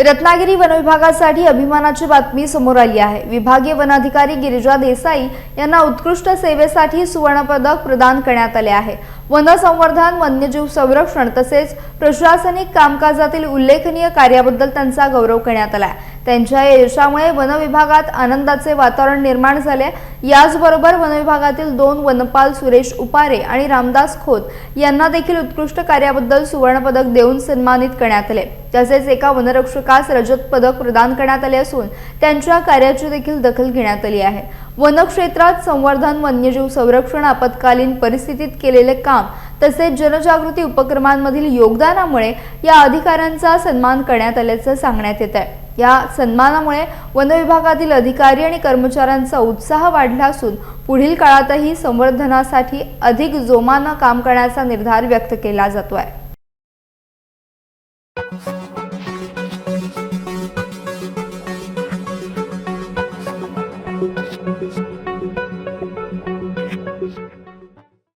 Ratnagiri one विभागासाठी अभिमानाची बातमी समोर आली आहे। विभागीय वनाधिकारी गिरिजा देसाई यांना उत्कृष्ट सेवेसाठी सुवर्ण पदक प्रदान करण्यात आले आहे। वन संवर्धन, वन्यजीव संरक्षण तसेच प्रशासनिक कामकाजातील उल्लेखनीय कार्याबद्दल त्यांचा गौरव करण्यात आला। त्यांच्या या यशामुळे वन विभागात आनंदाचे वातावरण निर्माण झाले। याचबरोबर वन विभागातील 2 वनपाल सुरेश उपारे आणि रामदास खोत यांना देखील उत्कृष्ट कार्याबद्दल सुवर्ण पदक देऊन सन्मानित करण्यात आले। तसेच एका वनरक्षकास रजत पदक प्रदान करण्यात आले असून त्यांच्या कार्याची देखील दखल घेण्यात आली आहे। वन क्षेत्रात संवर्धन, वन्यजीव संरक्षण, आपत्कालीन परिस्थितीत केलेले काम तसेच जनजागृती उपक्रमांमधील योगदानामुळे या अधिकाऱ्यांचा सन्मान करण्यात आल्याचे सांगण्यात येत आहे। या सन्मानामुळे वन विभागातील अधिकारी आणि कर्मचाऱ्यांचा उत्साह वाढला असून पुढील काळातही संवर्धनासाठी अधिक जोमाने काम करण्याचा निर्धार व्यक्त केला जातोय।